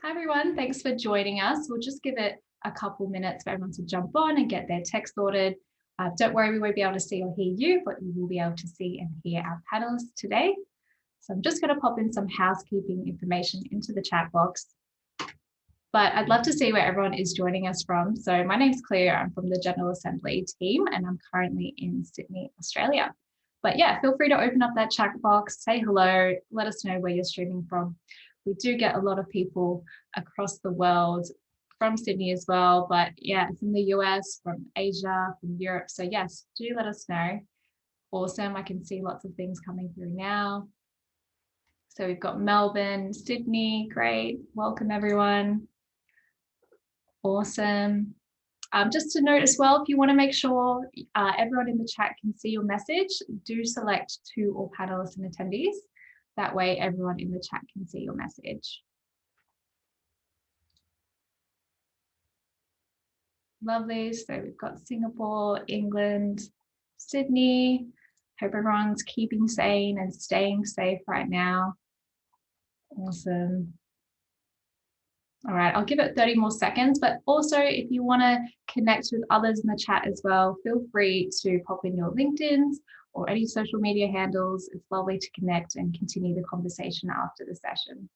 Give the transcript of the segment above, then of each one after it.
Hi everyone, thanks for joining us. We'll just give it a couple minutes for everyone to jump on and get their text sorted. Don't worry, we won't be able to see or hear you, but you will be able to see and hear our panelists today. So I'm just going to pop in some housekeeping information into the chat box. But I'd love to see where everyone is joining us from. So my name's Claire, I'm from the General Assembly team, and I'm currently in Sydney, Australia. But yeah, feel free to open up that chat box, say hello, let us know where you're streaming from. We do get a lot of people across the world, from Sydney as well, but yeah, from the US, from Asia, from Europe. So yes, do let us know. Awesome, I can see lots of things coming through now. So we've got Melbourne, Sydney, great, welcome everyone. Awesome. Just to note as well, if you want to make sure everyone in the chat can see your message, do select to all panelists and attendees. That way everyone in the chat can see your message. Lovely. So we've got Singapore, England, Sydney. Hope everyone's keeping sane and staying safe right now. Awesome. All right, I'll give it 30 more seconds, but also if you want to connect with others in the chat as well, feel free to pop in your LinkedIn's or any social media handles. It's lovely to connect and continue the conversation after the session.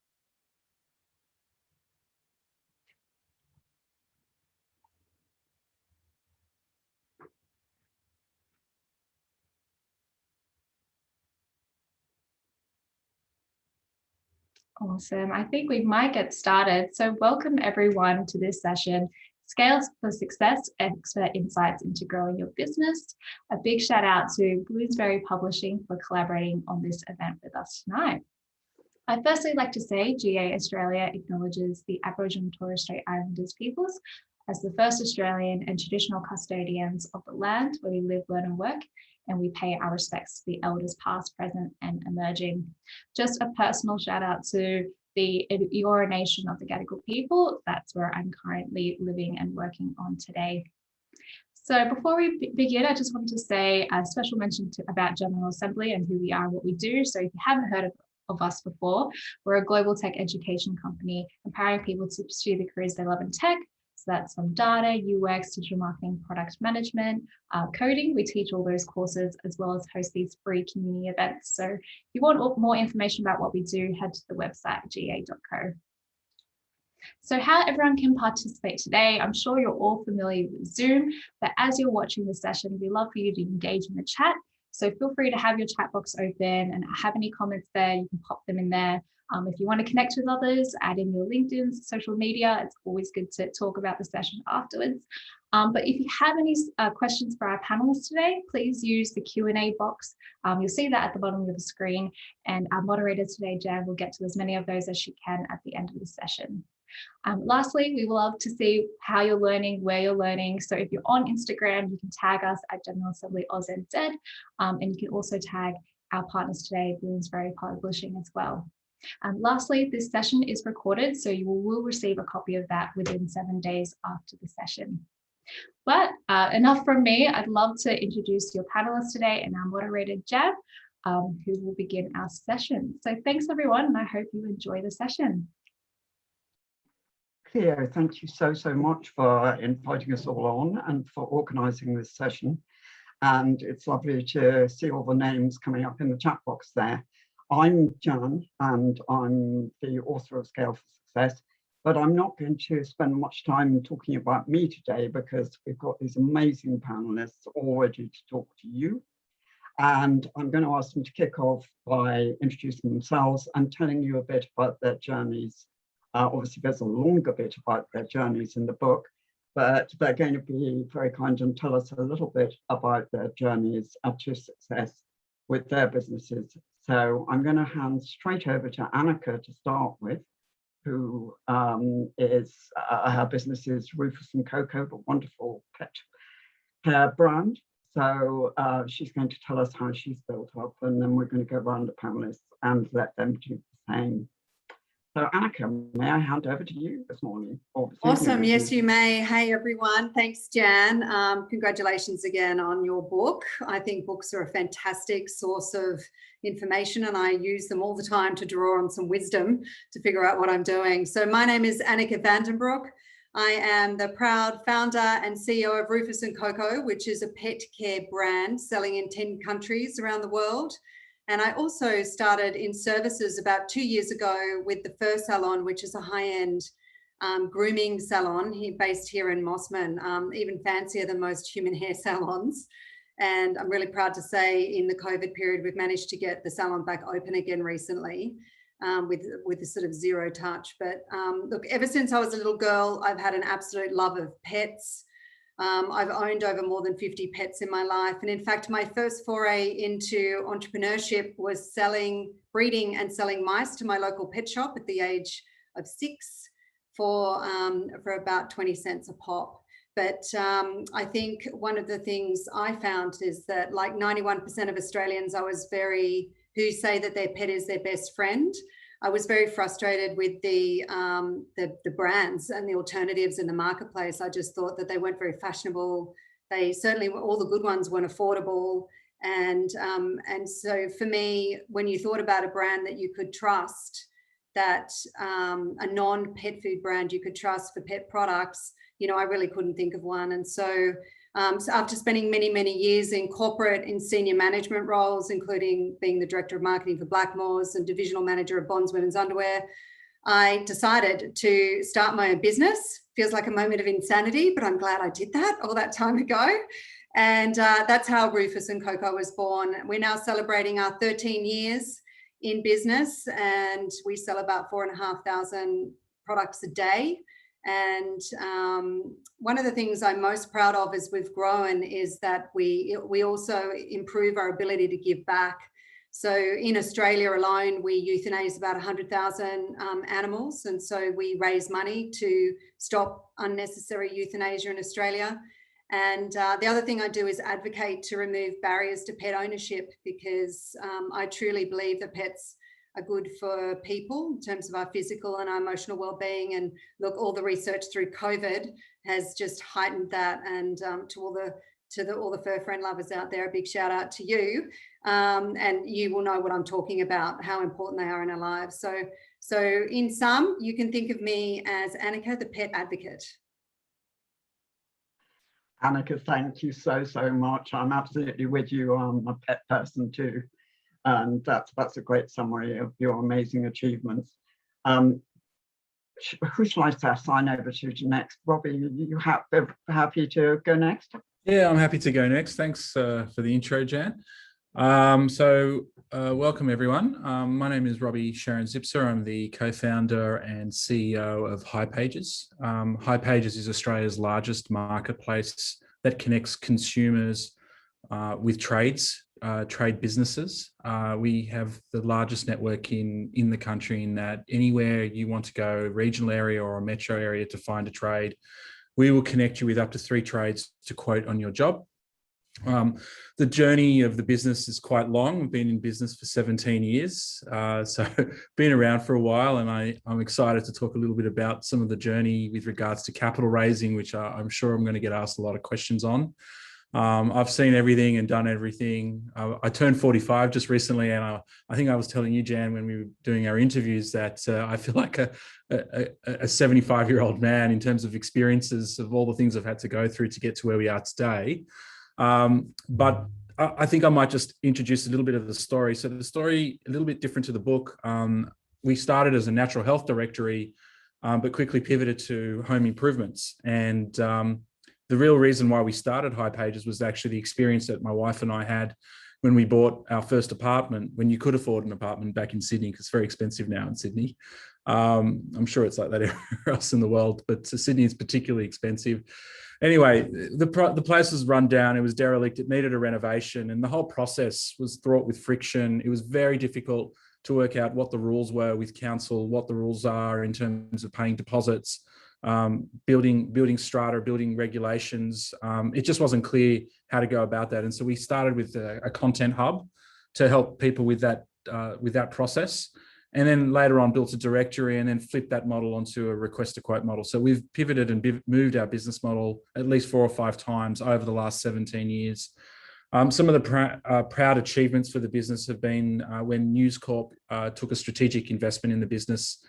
Awesome. I think we might get started. So welcome everyone to this session, Scales for Success, Expert Insights into Growing Your Business. A big shout out to Bloomsbury Publishing for collaborating on this event with us tonight. I'd firstly like to say GA Australia acknowledges the Aboriginal and Torres Strait Islanders peoples as the first Australian and traditional custodians of the land where we live, learn and work, and we pay our respects to the elders past, present and emerging. Just a personal shout out to the Eora Nation of the Gadigal people. That's where I'm currently living and working on today. So before we begin, I just wanted to say a special mention about General Assembly and who we are and what we do. So if you haven't heard of us before, we're a global tech education company empowering people to pursue the careers they love in tech. So that's from data, UX, digital marketing, product management, coding. We teach all those courses as well as host these free community events. So if you want more information about what we do, head to the website ga.co. So how everyone can participate today, I'm sure you're all familiar with Zoom, but as you're watching the session, we'd love for you to engage in the chat. So feel free to have your chat box open and have any comments there, you can pop them in there. If you want to connect with others, add in your LinkedIn's, social media, it's always good to talk about the session afterwards. But if you have any questions for our panelists today, please use the Q&A box. You'll see that at the bottom of the screen, and our moderator today, Jan, will get to as many of those as she can at the end of the session. Lastly, we would love to see how you're learning, where you're learning. So if you're on Instagram, you can tag us at General Assembly AusNZ, and you can also tag our partners today, Bloomsbury Publishing as well. Lastly, this session is recorded, so you will receive a copy of that within 7 days after the session. But enough from me. I'd love to introduce your panelists today and our moderator, Jab, who will begin our session. So thanks everyone, and I hope you enjoy the session. Claire, thank you so much for inviting us all on and for organising this session. And it's lovely to see all the names coming up in the chat box there. I'm Jan, and I'm the author of Scale for Success, but I'm not going to spend much time talking about me today because we've got these amazing panelists all ready to talk to you. And I'm going to ask them to kick off by introducing themselves and telling you a bit about their journeys. Obviously, there's a longer bit about their journeys in the book, but they're going to be very kind and tell us a little bit about their journeys to success with their businesses. So I'm going to hand straight over to Anneke to start with, who is, her business is Rufus and Coco, the wonderful pet care brand. So she's going to tell us how she's built up, and then we're going to go around the panelists and let them do the same. So Anneke, may I hand over to you this morning? Or this Awesome. evening? Yes, you may. Hey, everyone. Thanks, Jan. Congratulations again on your book. I think books are a fantastic source of information, and I use them all the time to draw on some wisdom to figure out what I'm doing. So my name is Anneke Broek. I am the proud founder and CEO of Rufus and Coco, which is a pet care brand selling in 10 countries around the world. And I also started in services about 2 years ago with the Fur Salon, which is a high-end grooming salon based here in Mossman, even fancier than most human hair salons. And I'm really proud to say in the COVID period, we've managed to get the salon back open again recently with a sort of zero touch. But look, ever since I was a little girl, I've had an absolute love of pets. I've owned over more than 50 pets in my life. And in fact, my first foray into entrepreneurship was breeding and selling mice to my local pet shop at the age of 6 for about 20 cents a pop. But I think one of the things I found is that like 91% of Australians, who say that their pet is their best friend. I was very frustrated with the brands and the alternatives in the marketplace. I just thought that they weren't very fashionable. They certainly, all the good ones weren't affordable. And so for me, when you thought about a brand that you could trust, that a non-pet food brand you could trust for pet products, I really couldn't think of one. And so after spending many, many years in corporate, in senior management roles, including being the director of marketing for Blackmores and divisional manager of Bonds Women's Underwear, I decided to start my own business. Feels like a moment of insanity, but I'm glad I did that all that time ago. And that's how Rufus and Coco was born. We're now celebrating our 13 years in business, and we sell about 4,500 products a day. And one of the things I'm most proud of as we've grown is that we also improve our ability to give back. So in Australia alone, we euthanize about 100,000 animals. And so we raise money to stop unnecessary euthanasia in Australia. And the other thing I do is advocate to remove barriers to pet ownership, because I truly believe that pets are good for people in terms of our physical and our emotional well-being. And look, all the research through COVID has just heightened that. And to all the fur friend lovers out there, a big shout out to you. And you will know what I'm talking about, how important they are in our lives. So in sum, you can think of me as Anneke, the pet advocate. Anneke, thank you so much. I'm absolutely with you. I'm a pet person too. And that's a great summary of your amazing achievements. Who shall I assign over to next? Robbie, you happy to go next? Yeah, I'm happy to go next. Thanks for the intro, Jan. Welcome everyone. My name is Roby Sharon Zipser. I'm the co-founder and CEO of hipages. hipages is Australia's largest marketplace that connects consumers with trade businesses. We have the largest network in the country, in that anywhere you want to go, regional area or a metro area, to find a trade, we will connect you with up to 3 trades to quote on your job. The journey of the business is quite long. We've been in business for 17 years, so been around for a while, and I'm excited to talk a little bit about some of the journey with regards to capital raising, which I'm sure I'm going to get asked a lot of questions on. I've seen everything and done everything. I turned 45 just recently, and I think I was telling you, Jan, when we were doing our interviews, that I feel like a 75-year-old man in terms of experiences of all the things I've had to go through to get to where we are today. But I think I might just introduce a little bit of the story. So the story, a little bit different to the book. We started as a natural health directory, but quickly pivoted to home improvements. And the real reason why we started hipages was actually the experience that my wife and I had when we bought our first apartment, when you could afford an apartment back in Sydney, because it's very expensive now in Sydney. I'm sure it's like that everywhere else in the world, but Sydney is particularly expensive. Anyway, the place was run down. It was derelict. It needed a renovation, and the whole process was fraught with friction. It was very difficult to work out what the rules were with council, what the rules are in terms of paying deposits, building strata, building regulations. It just wasn't clear how to go about that. And so we started with a content hub to help people with that process. And then later on built a directory and then flipped that model onto a request to quote model. So we've pivoted and moved our business model at least 4 or 5 times over the last 17 years. Some of the proud achievements for the business have been when News Corp took a strategic investment in the business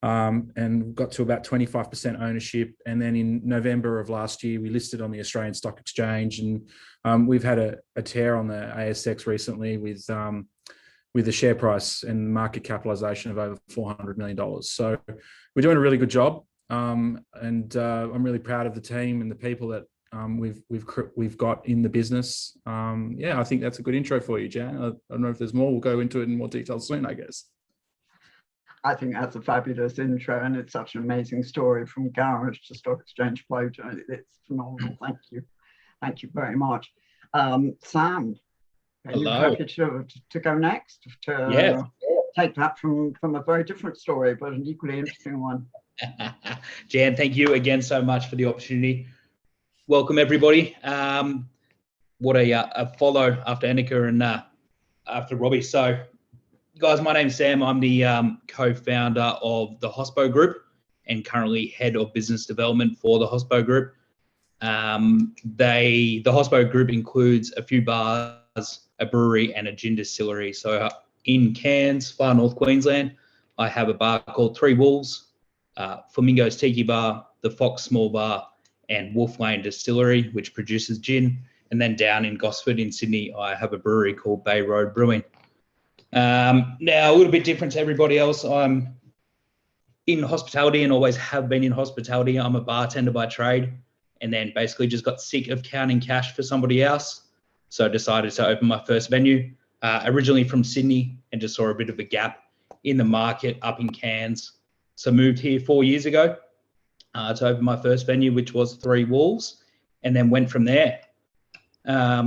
and got to about 25% ownership. And then in November of last year, we listed on the Australian Stock Exchange, and we've had a tear on the ASX recently with the share price and market capitalization of over $400 million. So we're doing a really good job. And I'm really proud of the team and the people that we've got in the business. I think that's a good intro for you, Jan. I don't know if there's more. We'll go into it in more detail soon, I guess. I think that's a fabulous intro, and it's such an amazing story from garage to stock exchange float. It's phenomenal. Thank you very much. Sam, are you happy to go next? Take that from a very different story, but an equally interesting one. Jan, thank you again so much for the opportunity. Welcome, everybody. What a follow after Anneke and after Robbie. So, guys, my name's Sam. I'm the co-founder of the Hospo Group and currently head of business development for the Hospo Group. The Hospo Group includes a few bars, a brewery, and a gin distillery. So, in Cairns, far north Queensland, I have a bar called Three Wolves, Flamingo's Tiki Bar, the Fox Small Bar, and Wolf Lane Distillery, which produces gin. And then down in Gosford in Sydney, I have a brewery called Bay Road Brewing. Now, a little bit different to everybody else. I'm in hospitality and always have been in hospitality. I'm a bartender by trade, and then basically just got sick of counting cash for somebody else. So I decided to open my first venue, originally from Sydney, and just saw a bit of a gap in the market up in Cairns. So moved here 4 years ago to open my first venue, which was Three Wolves, and then went from there. I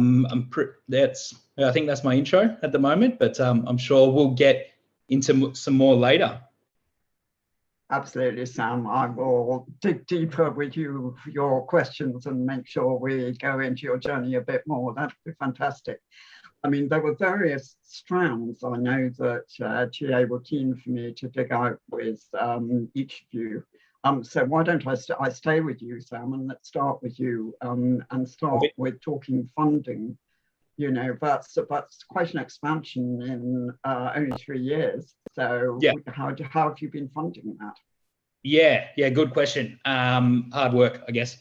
think that's my intro at the moment, but I'm sure we'll get into some more later. Absolutely, Sam. I will dig deeper with you for your questions and make sure we go into your journey a bit more. That'd be fantastic. I mean, there were various strands. I know that GA were keen for me to dig out with each of you. So why don't I stay with you, Sam, and let's start with you and start with talking funding. You know, that's quite an expansion in only 3 years. So how have you been funding that? Yeah, good question. Hard work, I guess.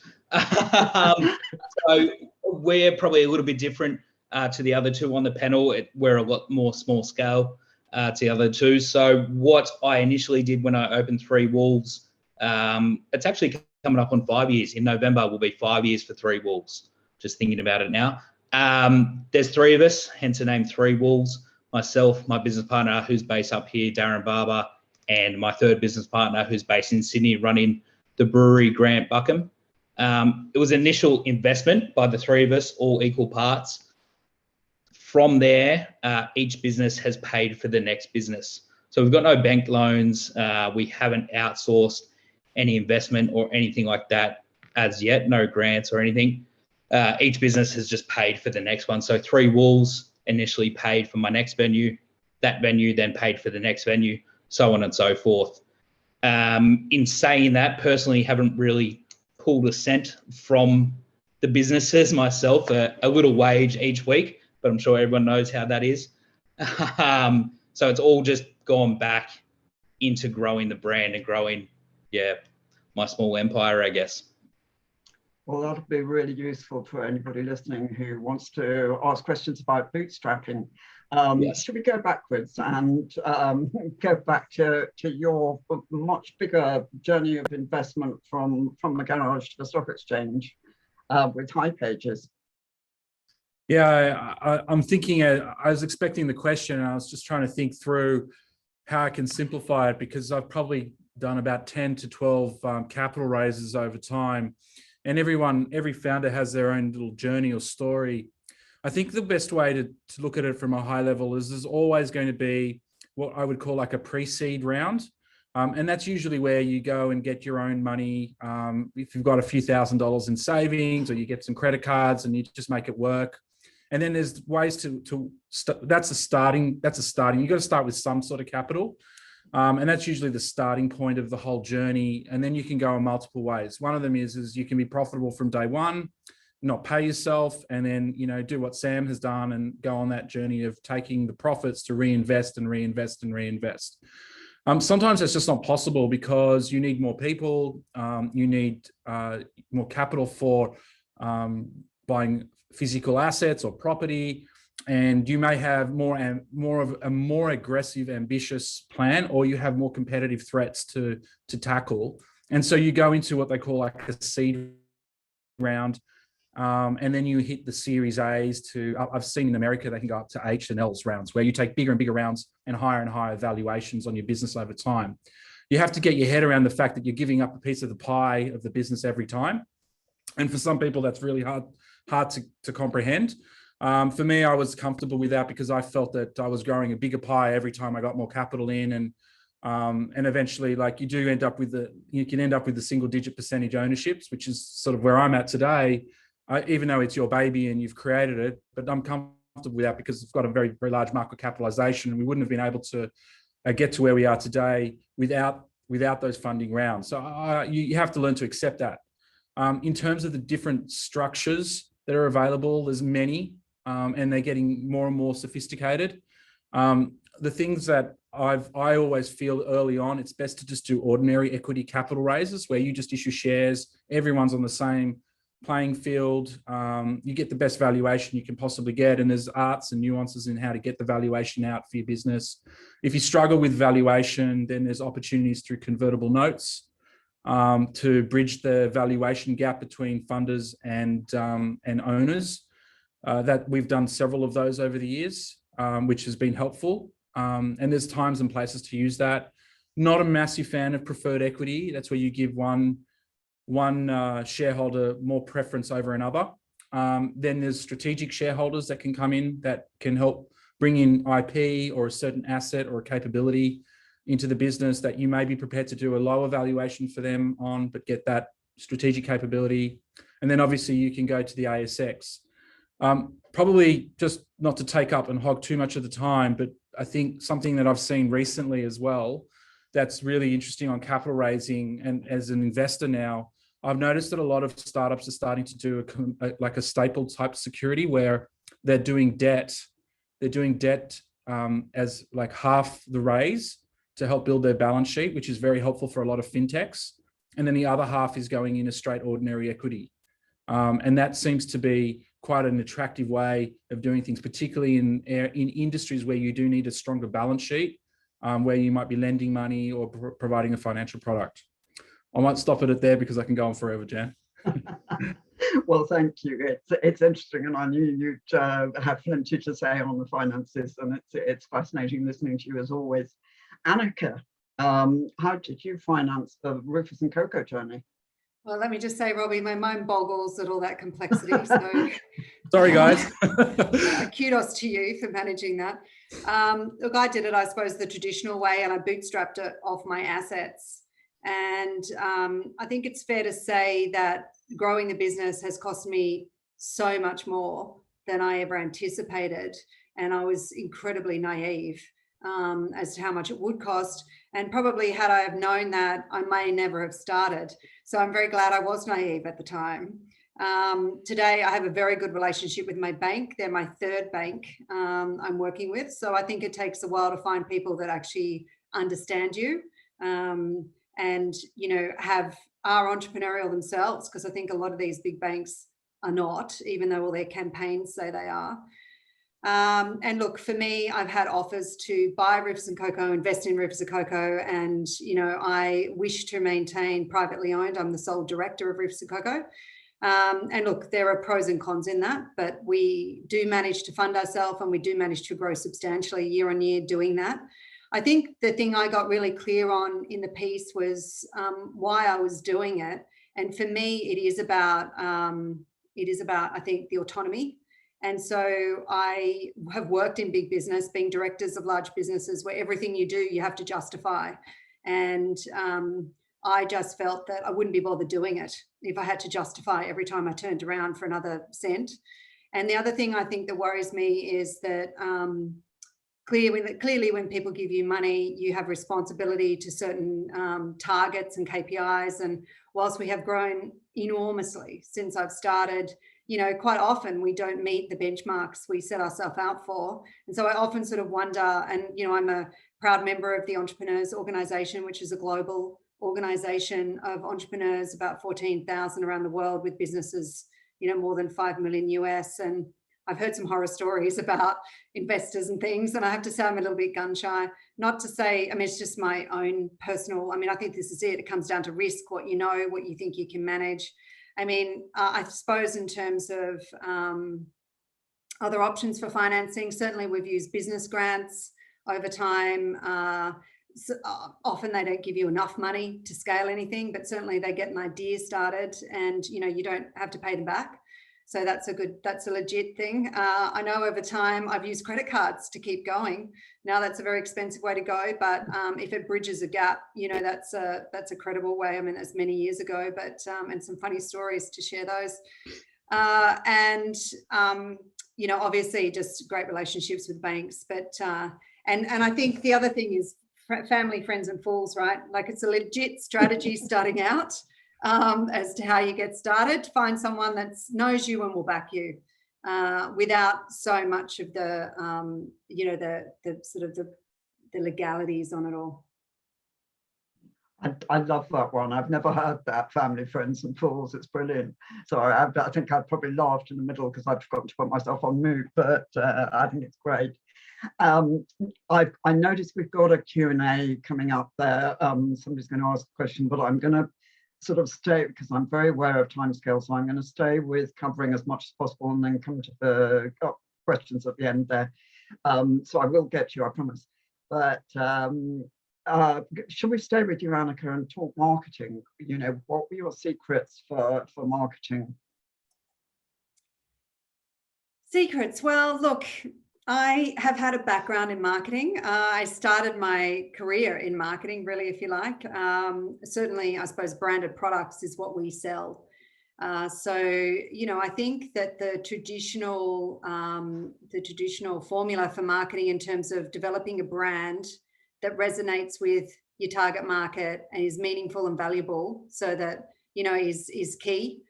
So we're probably a little bit different to the other two on the panel. We're a lot more small scale to the other two. So what I initially did when I opened Three Wolves, it's actually coming up on 5 years. In November will be 5 years for Three Wolves. Just thinking about it now. There's 3 of us, hence the name Three Wolves. Myself, my business partner, who's based up here, Darren Barber, and my third business partner, who's based in Sydney, running the brewery, Grant Buckham. It was initial investment by the 3 of us, all equal parts. From there, each business has paid for the next business. So we've got no bank loans. We haven't outsourced any investment or anything like that as yet, no grants or anything. Each business has just paid for the next one. So Three Wolves initially paid for my next venue. That venue then paid for the next venue, so on and so forth. In saying that, personally, haven't really pulled a cent from the businesses myself, a little wage each week, but I'm sure everyone knows how that is. So it's all just gone back into growing the brand and growing, my small empire, I guess. Well, that'll be really useful for anybody listening who wants to ask questions about bootstrapping. Yes. Should we go backwards and go back to your much bigger journey of investment from the garage to the stock exchange with hipages? Yeah, I'm thinking, I was expecting the question, and I was just trying to think through how I can simplify it, because I've probably done about 10 to 12 capital raises over time. And every founder has their own little journey or story. I think the best way to look at it from a high level is there's always going to be what I would call like a pre-seed round. And that's usually where you go and get your own money. If you've got a few $1,000s in savings, or you get some credit cards and you just make it work. And then there's ways that's a starting, you've got to start with some sort of capital. And that's usually the starting point of the whole journey. And then you can go in multiple ways. One of them is you can be profitable from day one, not pay yourself, and then, do what Sam has done and go on that journey of taking the profits to reinvest and reinvest and reinvest. Sometimes it's just not possible because you need more people, you need more capital for buying physical assets or property, and you may have more of a more aggressive, ambitious plan, or you have more competitive threats to tackle. And so you go into what they call like a seed round. And then you hit the Series A's I've seen in America, they can go up to H and L's rounds, where you take bigger and bigger rounds and higher valuations on your business over time. You have to get your head around the fact that you're giving up a piece of the pie of the business every time. And for some people, that's really hard to comprehend. For me, I was comfortable with that because I felt that I was growing a bigger pie every time I got more capital in. And eventually, like, you can end up with the single digit percentage ownerships, which is sort of where I'm at today. Even though it's your baby and you've created it, but I'm comfortable with that because it's got a very, very large market capitalization, and we wouldn't have been able to get to where we are today without those funding rounds. So you have to learn to accept that. In terms of the different structures that are available, there's many, and they're getting more and more sophisticated. The things that I always feel early on, it's best to just do ordinary equity capital raises where you just issue shares, everyone's on the same playing field, you get the best valuation you can possibly get, and there's arts and nuances in how to get the valuation out for your business. If you struggle with valuation, then there's opportunities through convertible notes to bridge the valuation gap between funders and owners. That we've done several of those over the years, which has been helpful. And there's times and places to use that. Not a massive fan of preferred equity. That's where you give one shareholder more preference over another. Then there's strategic shareholders that can come in that can help bring in IP or a certain asset or a capability into the business that you may be prepared to do a lower valuation for them on, but get that strategic capability. And then obviously you can go to the ASX. Probably just not to take up and hog too much of the time, but I think something that I've seen recently as well that's really interesting on capital raising, and as an investor now, I've noticed that a lot of startups are starting to do like a staple type security where they're doing debt. They're doing debt as like half the raise to help build their balance sheet, which is very helpful for a lot of fintechs. And then the other half is going in a straight ordinary equity. And that seems to be quite an attractive way of doing things, particularly in industries where you do need a stronger balance sheet, where you might be lending money or providing a financial product. I might stop it at there because I can go on forever, Jan. Well, thank you. It's interesting, and I knew you'd have plenty to say on the finances, and it's fascinating listening to you as always. Anneke, how did you finance the Rufus and Coco journey? Well, let me just say, Robbie, my mind boggles at all that complexity. So, sorry, guys. Kudos to you for managing that. Look, I did it, I suppose, the traditional way, and I bootstrapped it off my assets. And I think it's fair to say that growing the business has cost me so much more than I ever anticipated. And I was incredibly naive as to how much it would cost. And probably had I have known that, I may never have started. So I'm very glad I was naive at the time. Today, I have a very good relationship with my bank. They're my third bank I'm working with. So I think it takes a while to find people that actually understand you. And, are entrepreneurial themselves, because I think a lot of these big banks are not, even though all their campaigns say they are. And look, for me, I've had offers to buy Rufus and Coco, invest in Rufus and Coco, and, I wish to maintain privately owned. I'm the sole director of Rufus and Coco. And look, there are pros and cons in that, but we do manage to fund ourselves, and we do manage to grow substantially year on year doing that. I think the thing I got really clear on in the piece was why I was doing it. And for me, it is about, I think, the autonomy. And so I have worked in big business, being directors of large businesses, where everything you do, you have to justify. And I just felt that I wouldn't be bothered doing it if I had to justify every time I turned around for another cent. And the other thing I think that worries me is that clearly when people give you money, you have responsibility to certain targets and KPIs. And whilst we have grown enormously since I've started, you know, quite often we don't meet the benchmarks we set ourselves out for. And so I often sort of wonder, and, you know, I'm a proud member of the Entrepreneurs Organization, which is a global organization of entrepreneurs, about 14,000 around the world, with businesses, you know, more than 5 million US. And I've heard some horror stories about investors and things, and I have to say I'm a little bit gun shy. Not to say, I mean, it's just my own personal, I mean, I think this is it. It comes down to risk, what you know, what you think you can manage. I mean, I suppose in terms of other options for financing, certainly we've used business grants over time. Often they don't give you enough money to scale anything, but certainly they get an idea started, and, you know, you don't have to pay them back. So that's a legit thing. I know over time I've used credit cards to keep going. Now that's a very expensive way to go, but if it bridges a gap, you know, that's a credible way. I mean, that's many years ago, but and some funny stories to share those. You know, obviously just great relationships with banks, but and I think the other thing is family, friends, and fools, right? Like, it's a legit strategy starting out. As to how you get started, find someone that knows you and will back you without so much of the, you know, the sort of the legalities on it all. I love that one. I've never heard that, family, friends, and fools. It's brilliant. So I think I probably laughed in the middle because I'd forgotten to put myself on mute, but I think it's great. I noticed we've got a Q&A coming up there. Somebody's going to ask a question, but I'm going to sort of stay, because I'm very aware of timescales, so I'm going to stay with covering as much as possible and then come to the questions at the end there. So I will get to you, I promise. But should we stay with you, Anneke, and talk marketing? You know, what were your secrets for marketing? Secrets? Well, look, I have had a background in marketing. I started my career in marketing, really, if you like. Certainly, I suppose branded products is what we sell. So, you know, I think that the traditional formula for marketing in terms of developing a brand that resonates with your target market and is meaningful and valuable, so that, you know, is key.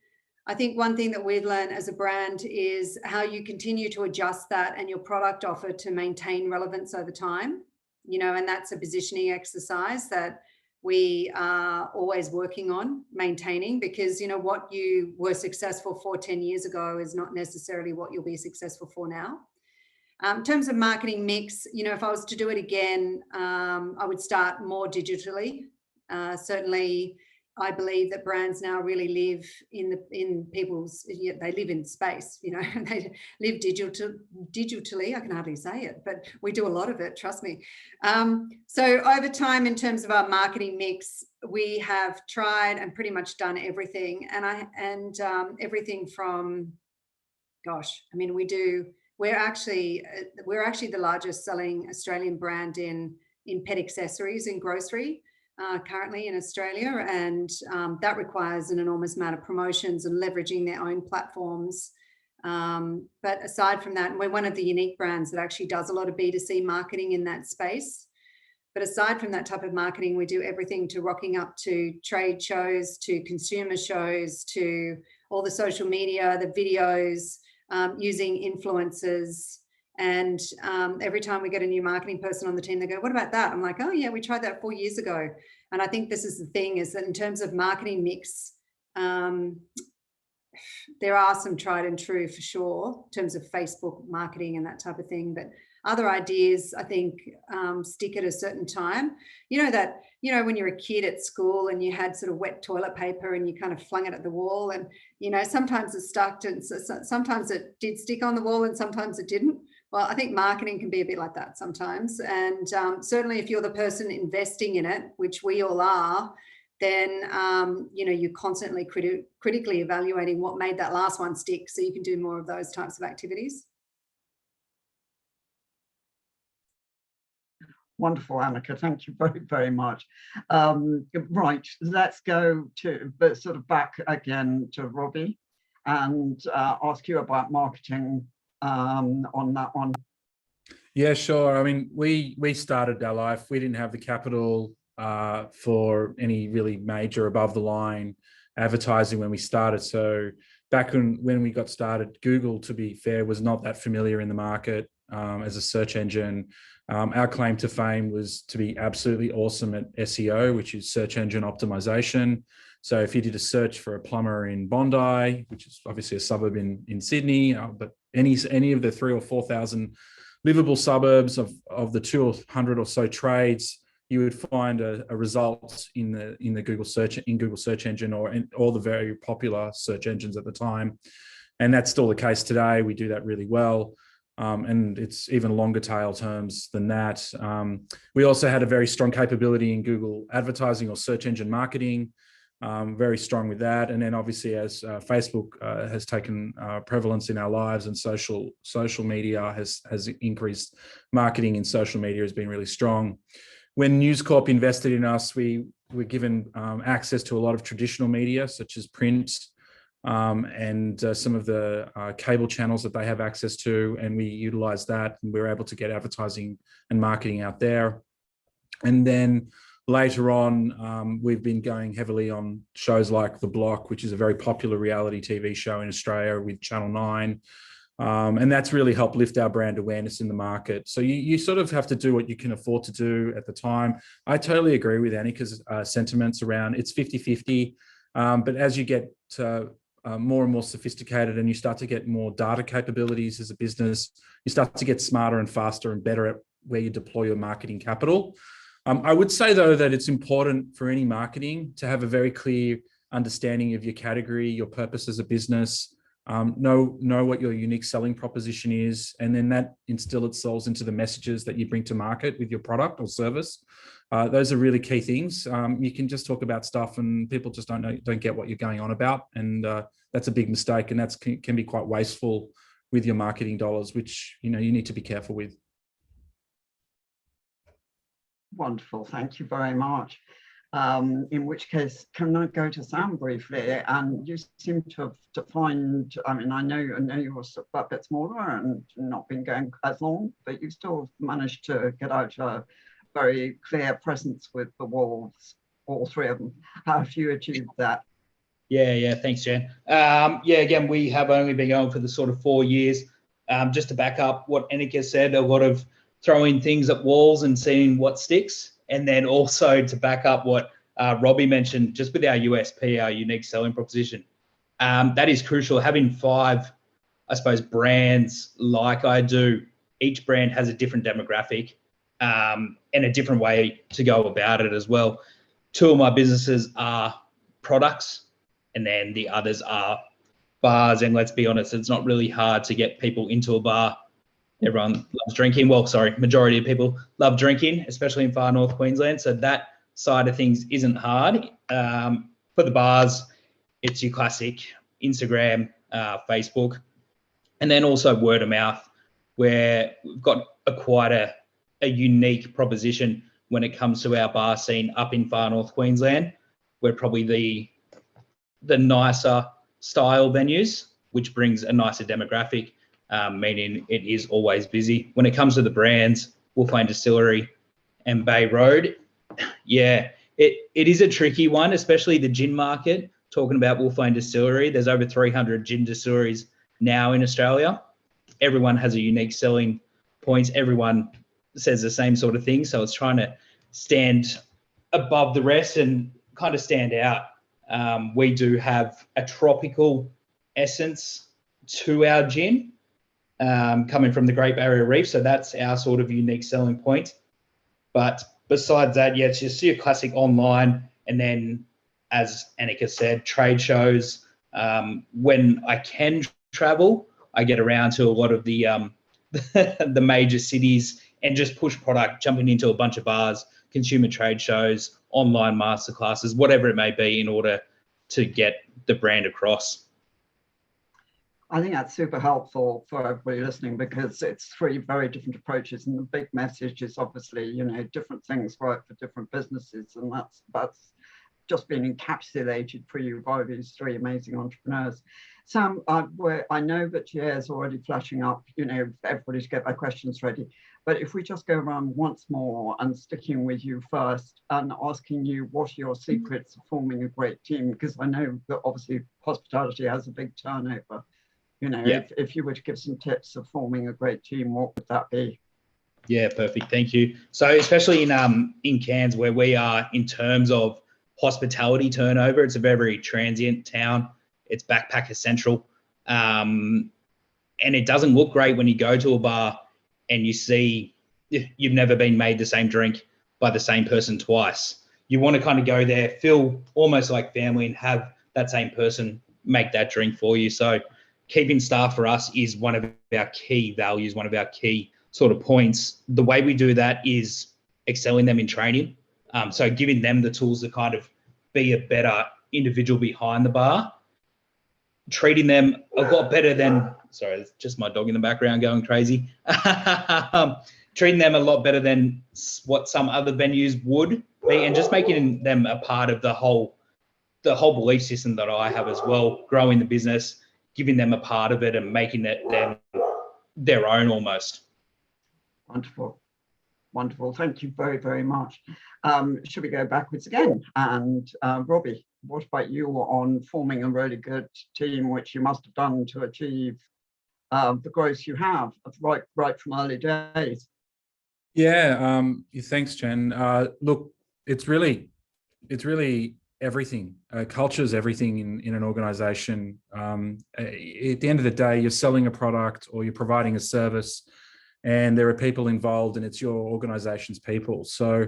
I think one thing that we've learned as a brand is how you continue to adjust that and your product offer to maintain relevance over time, you know, and that's a positioning exercise that we are always working on maintaining, because, you know, what you were successful for 10 years ago is not necessarily what you'll be successful for now. In terms of marketing mix, you know, if I was to do it again, I would start more digitally. Certainly, I believe that brands now really live in people's, they live in space, you know, they live digitally. I can hardly say it, but we do a lot of it, trust me. So over time, in terms of our marketing mix, we have tried and pretty much done everything, and everything from, gosh, I mean, we're actually the largest selling Australian brand in pet accessories in grocery. Currently in Australia, and that requires an enormous amount of promotions and leveraging their own platforms. But aside from that, we're one of the unique brands that actually does a lot of B2C marketing in that space. But aside from that type of marketing, we do everything to rocking up to trade shows, to consumer shows, to all the social media, the videos, using influencers. And every time we get a new marketing person on the team, they go, what about that? I'm like, oh yeah, we tried that 4 years ago. And I think this is the thing, is that in terms of marketing mix, there are some tried and true for sure, in terms of Facebook marketing and that type of thing. But other ideas, I think, stick at a certain time. You know that, you know, when you're a kid at school and you had sort of wet toilet paper and you kind of flung it at the wall, and, you know, sometimes it stuck and sometimes it did stick on the wall and sometimes it didn't. Well, I think marketing can be a bit like that sometimes. And certainly if you're the person investing in it, which we all are, then, you know, you're constantly critically evaluating what made that last one stick, so you can do more of those types of activities. Wonderful, Anneke. Thank you very, very much. Right, let's go to, but sort of back again to Roby and ask you about marketing on that one. Yeah, sure. I mean, we started our life. We didn't have the capital for any really major above the line advertising when we started. So back when we got started, Google, to be fair, was not that familiar in the market as a search engine. Our claim to fame was to be absolutely awesome at SEO, which is search engine optimization. So if you did a search for a plumber in Bondi, which is obviously a suburb in Sydney, but any of the 3,000 or 4,000 livable suburbs of the 200 or so trades, you would find a result in the Google search engine or the very popular search engines at the time, and that's still the case today. We do that really well, and it's even longer tail terms than that. We also had a very strong capability in Google advertising or search engine marketing. Very strong with that, and then obviously as Facebook has taken prevalence in our lives, and social media has increased, marketing in social media has been really strong. When News Corp invested in us, we were given access to a lot of traditional media, such as print and some of the cable channels that they have access to, and we utilized that, and we were able to get advertising and marketing out there. And then later on, we've been going heavily on shows like The Block, which is a very popular reality TV show in Australia with Channel 9. And that's really helped lift our brand awareness in the market. So you sort of have to do what you can afford to do at the time. I totally agree with Anneke's sentiments around it's 50-50. But as you get more and more sophisticated and you start to get more data capabilities as a business, you start to get smarter and faster and better at where you deploy your marketing capital. I would say, though, that it's important for any marketing to have a very clear understanding of your category, your purpose as a business, know what your unique selling proposition is, and then that instill itself into the messages that you bring to market with your product or service. Those are really key things. You can just talk about stuff and people just don't get what you're going on about, and that's a big mistake, and that can be quite wasteful with your marketing dollars, which you need to be careful with. Wonderful, thank you very much. In which case, can I go to Sam briefly? And you seem to have defined, I mean, I know you're a bit smaller and not been going as long, but you still managed to get out a very clear presence with the wolves, all three of them. How have you achieved that? Yeah, thanks, Jen. Again, we have only been going for the sort of 4 years. Just to back up what Anneke said, a lot of throwing things at walls and seeing what sticks. And then also to back up what Robbie mentioned, just with our USP, our unique selling proposition, that is crucial. Having 5, I suppose, brands like I do, each brand has a different demographic and a different way to go about it as well. 2 of my businesses are products, and then the others are bars. And let's be honest, it's not really hard to get people into a bar. Everyone loves drinking. Well, sorry, majority of people love drinking, especially in far north Queensland. So that side of things isn't hard. For the bars, it's your classic Instagram, Facebook, and then also word of mouth, where we've got quite a unique proposition when it comes to our bar scene up in far north Queensland. We're probably the nicer style venues, which brings a nicer demographic. Meaning it is always busy. When it comes to the brands, Wolflane Distillery and Bay Road, yeah, it is a tricky one, especially the gin market. Talking about Wolflane Distillery, there's over 300 gin distilleries now in Australia. Everyone has a unique selling points. Everyone says the same sort of thing. So it's trying to stand above the rest and kind of stand out. We do have a tropical essence to our gin, coming from the Great Barrier Reef. So that's our sort of unique selling point. But besides that, yeah, it's just your classic online. And then, as Anneke said, trade shows. When I can travel, I get around to a lot of the the major cities and just push product, jumping into a bunch of bars, consumer trade shows, online masterclasses, whatever it may be, in order to get the brand across. I think that's super helpful for everybody listening, because it's 3 very different approaches, and the big message is obviously, different things work for different businesses, and that's just been encapsulated for you by these three amazing entrepreneurs. Sam, I know that Gio's already flashing up, everybody to get their questions ready. But if we just go around once more and sticking with you first and asking you what are your secrets of forming a great team, because I know that obviously hospitality has a big turnover. If you were to give some tips of forming a great team, what would that be? Yeah, perfect. Thank you. So especially in Cairns, where we are in terms of hospitality turnover, it's a very transient town. It's backpacker central. And it doesn't look great when you go to a bar and you see you've never been made the same drink by the same person twice. You want to kind of go there, feel almost like family, and have that same person make that drink for you. So keeping staff for us is one of our key values, one of our key sort of points. The way we do that is excelling them in training. So giving them the tools to kind of be a better individual behind the bar, treating them a lot better than, sorry, it's just my dog in the background going crazy. Treating them a lot better than what some other venues would be, and just making them a part of the whole belief system that I have as well, growing the business, giving them a part of it and making it their own almost. Wonderful. Wonderful. Thank you very, very much. Should we go backwards again? And Robbie, what about you on forming a really good team, which you must have done to achieve the growth you have right from early days? Yeah, thanks, Jen. Look, it's really everything. Culture is everything in an organization. At the end of the day, you're selling a product or you're providing a service, and there are people involved, and it's your organization's people. So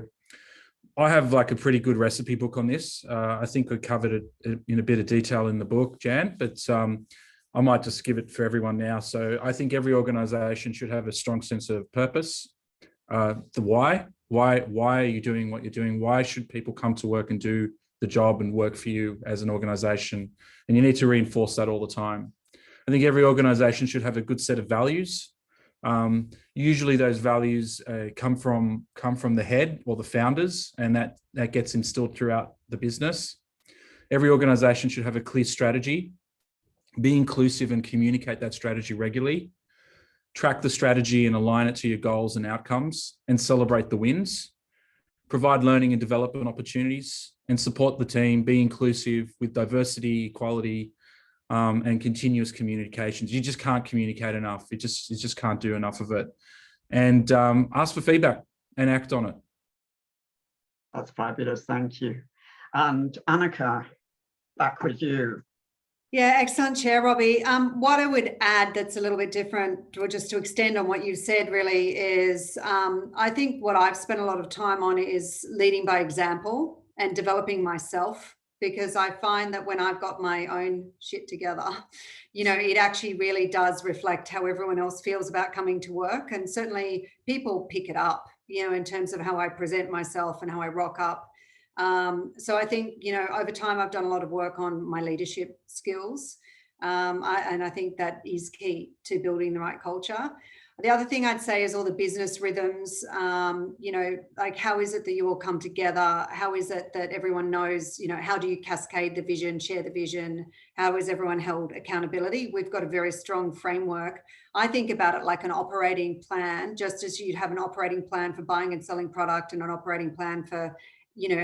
I have like a pretty good recipe book on this. I think I covered it in a bit of detail in the book, Jan, but I might just give it for everyone now. So I think every organization should have a strong sense of purpose. The why are you doing what you're doing? Why should people come to work and do the job and work for you as an organization? And you need to reinforce that all the time. I think every organization should have a good set of values. Usually those values come from the head or the founders, and that gets instilled throughout the business. Every organization should have a clear strategy, be inclusive and communicate that strategy regularly, track the strategy and align it to your goals and outcomes, and celebrate the wins, provide learning and development opportunities, and support the team, be inclusive with diversity, equality, and continuous communications. You just can't communicate enough. You just can't do enough of it. And ask for feedback and act on it. That's fabulous. Thank you. And Anneke, back with you. Yeah, excellent chair, Robbie. What I would add that's a little bit different, or just to extend on what you said really, is I think what I've spent a lot of time on is leading by example and developing myself, because I find that when I've got my own shit together, it actually really does reflect how everyone else feels about coming to work. And certainly people pick it up, in terms of how I present myself and how I rock up. So I think, over time, I've done a lot of work on my leadership skills. And I think that is key to building the right culture. The other thing I'd say is all the business rhythms, like how is it that you all come together? How is it that everyone knows, how do you cascade the vision, share the vision? How is everyone held accountability? We've got a very strong framework. I think about it like an operating plan, just as you'd have an operating plan for buying and selling product, and an operating plan for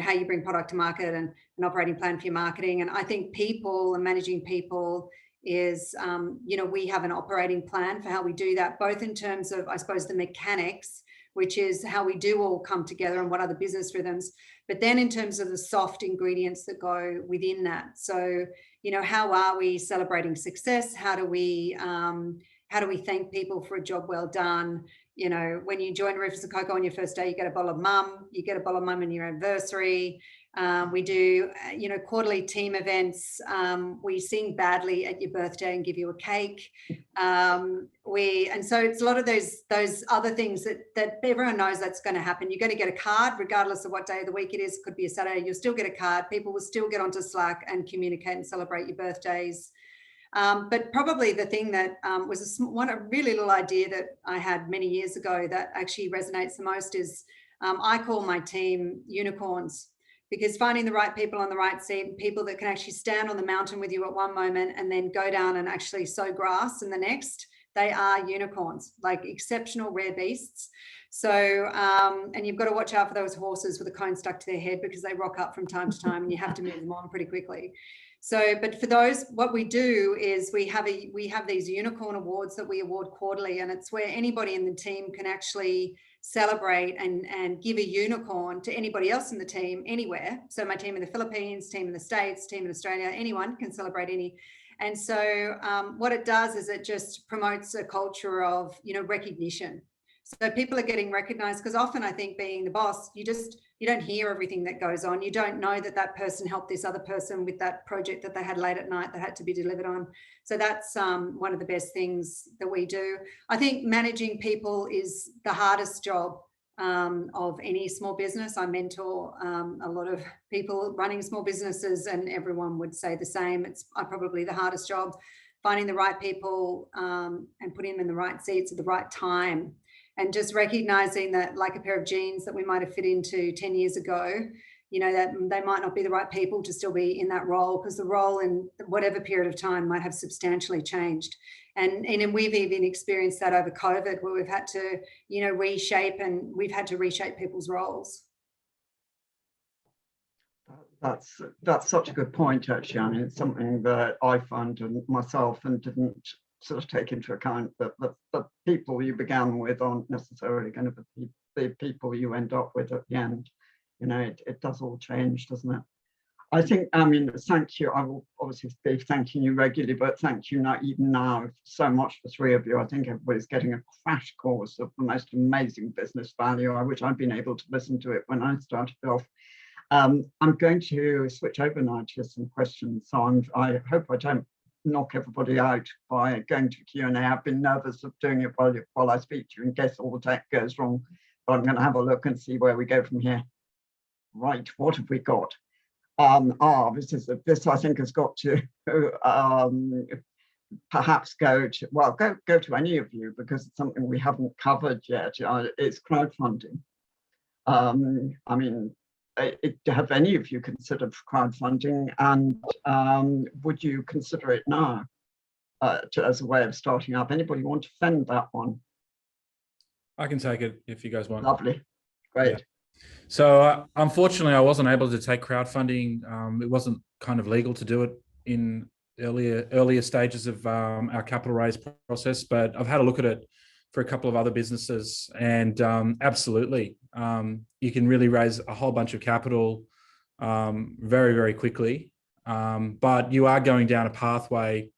how you bring product to market, and an operating plan for your marketing. And I think people and managing people is, we have an operating plan for how we do that, both in terms of, I suppose, the mechanics, which is how we do all come together and what are the business rhythms, but then in terms of the soft ingredients that go within that. So, how are we celebrating success? How do we thank people for a job well done? When you join Rufus and Coco on your first day, you get a bottle of mum, on your anniversary. We do, quarterly team events. We sing badly at your birthday and give you a cake. And so it's a lot of those other things that everyone knows that's going to happen. You're going to get a card, regardless of what day of the week it is. It could be a Saturday. You'll still get a card. People will still get onto Slack and communicate and celebrate your birthdays. But probably the thing that was a really little idea that I had many years ago that actually resonates the most is I call my team unicorns, because finding the right people on the right seat, people that can actually stand on the mountain with you at one moment and then go down and actually sow grass in the next, they are unicorns, like exceptional rare beasts. So, and you've got to watch out for those horses with a cone stuck to their head, because they rock up from time to time and you have to move them on pretty quickly. So, but for those, what we do is we have these unicorn awards that we award quarterly, and it's where anybody in the team can actually celebrate and give a unicorn to anybody else in the team anywhere. So my team in the Philippines, team in the States, team in Australia, anyone can celebrate any. And so what it does is it just promotes a culture of, you know, recognition. So people are getting recognized, because often I think being the boss, you don't hear everything that goes on. You don't know that that person helped this other person with that project that they had late at night that had to be delivered on. So that's one of the best things that we do. I think managing people is the hardest job of any small business. I mentor a lot of people running small businesses, and everyone would say the same. It's probably the hardest job, finding the right people and putting them in the right seats at the right time. And just recognizing that, like a pair of jeans that we might have fit into 10 years ago, you know, that they might not be the right people to still be in that role, because the role in whatever period of time might have substantially changed. And we've even experienced that over COVID, where we've had to, you know, reshape people's roles. That's such a good point, actually. I mean, it's something that I found myself and didn't sort of take into account, that the people you began with aren't necessarily going to be the people you end up with at the end. You know, it does all change, doesn't it? I think, I mean, thank you. I will obviously be thanking you regularly, but thank you even now so much, the three of you. I think everybody's getting a crash course of the most amazing business value. I wish I'd been able to listen to it when I started off. I'm going to switch over now to some questions. So I hope I don't knock everybody out by going to Q&A. I've been nervous of doing it while I speak to you in case all the tech goes wrong, but I'm going to have a look and see where we go from here. Right, what have we got? This I think has got to perhaps go to any of you, because it's something we haven't covered yet. It's crowdfunding. I mean, have any of you considered crowdfunding, and would you consider it now as a way of starting up? Anybody want to fend that one? I can take it if you guys want. Lovely, great. Yeah. So unfortunately, I wasn't able to take crowdfunding. It wasn't kind of legal to do it in earlier stages of our capital raise process, but I've had a look at it for a couple of other businesses, and absolutely, you can really raise a whole bunch of capital very, very quickly. But you are going down a pathway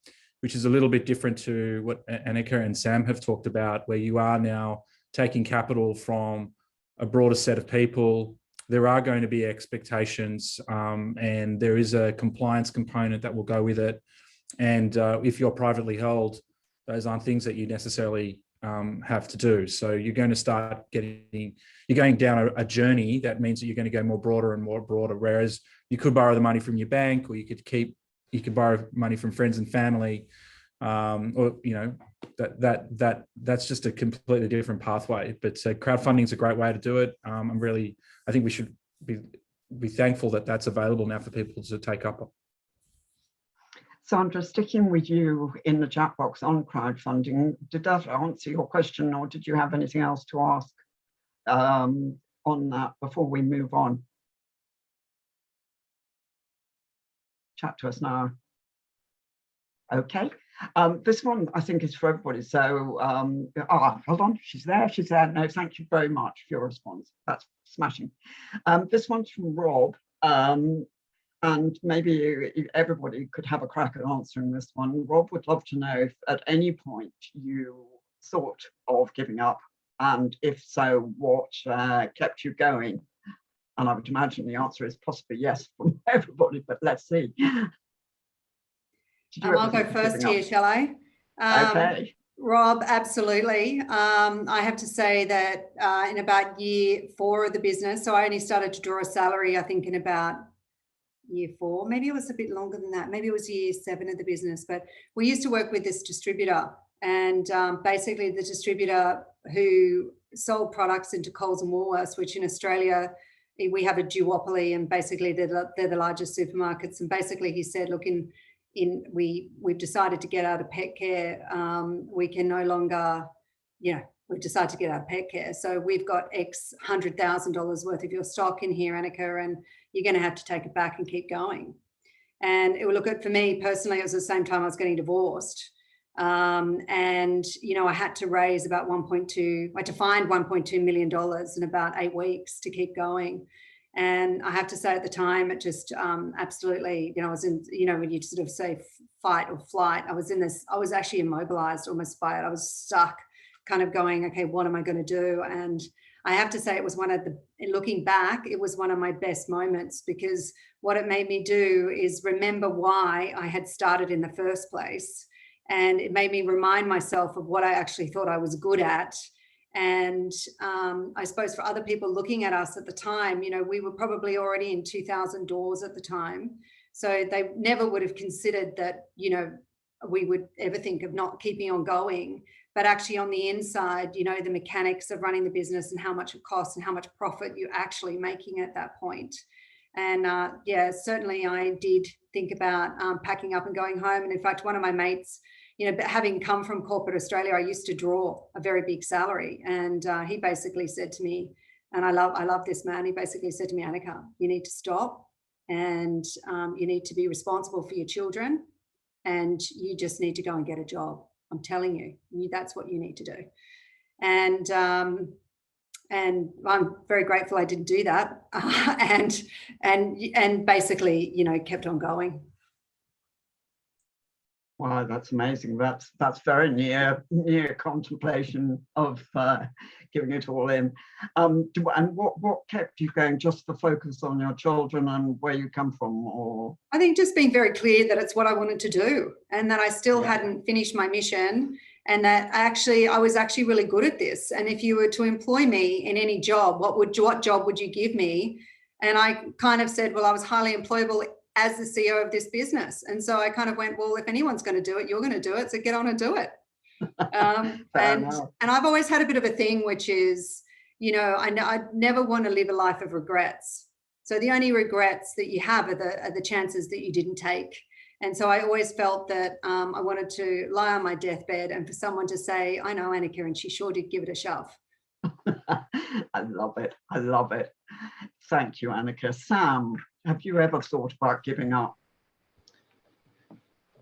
which is a little bit different to what Anneke and Sam have talked about, where you are now taking capital from a broader set of people. There are going to be expectations, and there is a compliance component that will go with it. And if you're privately held, those aren't things that you necessarily have to do. So you're going to start you're going down a journey that means that you're going to go more broader and more broader. Whereas you could borrow the money from your bank, or you could borrow money from friends and family, or you know, that's just a completely different pathway. But crowdfunding is a great way to do it. I think we should be thankful that that's available now for people to take up. Sandra, sticking with you in the chat box on crowdfunding, did that answer your question, or did you have anything else to ask on that before we move on? Chat to us now. Okay, this one I think is for everybody. So, hold on, she's there. No, thank you very much for your response. That's smashing. This one's from Rob. And maybe everybody could have a crack at answering this one. Rob would love to know if at any point you thought of giving up, and if so, what kept you going? And I would imagine the answer is possibly yes from everybody, but let's see. I'll go first here, shall I? Okay. Rob, absolutely. I have to say that in about year 4 of the business, so I only started to draw a salary, I think, in about year 4, maybe it was a bit longer than that, maybe it was year 7 of the business, but we used to work with this distributor, and basically the distributor who sold products into Coles and Woolworths, which in Australia we have a duopoly, and basically they're the largest supermarkets. And basically he said, look, we've decided to get out of pet care. We can no longer, we've decided to get out of pet care. So we've got X $100,000 worth of your stock in here, Anneke, and you're going to have to take it back and keep going. And it will look at, for me personally, it was the same time I was getting divorced. And, I had to raise about I had to find $1.2 million in about 8 weeks to keep going. And I have to say at the time, it just absolutely, I was in, when you sort of say fight or flight, I was actually immobilized almost by it. I was stuck kind of going, okay, what am I going to do? And I have to say it was looking back, it was one of my best moments, because what it made me do is remember why I had started in the first place. And it made me remind myself of what I actually thought I was good at. And I suppose for other people looking at us at the time, we were probably already in 2,000 doors at the time. So they never would have considered that, we would ever think of not keeping on going. But actually on the inside, the mechanics of running the business and how much it costs and how much profit you're actually making at that point. And certainly I did think about packing up and going home. And in fact, one of my mates, having come from corporate Australia, I used to draw a very big salary. And he basically said to me, and I love this man, he basically said to me, Anneke, you need to stop, and you need to be responsible for your children, and you just need to go and get a job. I'm telling you, that's what you need to do. And I'm very grateful I didn't do that, and basically, kept on going. Wow, that's amazing. That's very near contemplation of giving it all in. And what kept you going? Just the focus on your children and where you come from, or? I think just being very clear that it's what I wanted to do, and that I still hadn't finished my mission, and that I was actually really good at this. And if you were to employ me in any job, what job would you give me? And I kind of said, well, I was highly employable as the CEO of this business. And so I kind of went, well, if anyone's going to do it, you're going to do it. So get on and do it. And I've always had a bit of a thing, which is, I never want to live a life of regrets. So the only regrets that you have are the chances that you didn't take. And so I always felt that I wanted to lie on my deathbed and for someone to say, I know Anneke, and she sure did give it a shove. I love it. I love it. Thank you, Anneke. Sam, have you ever thought about giving up?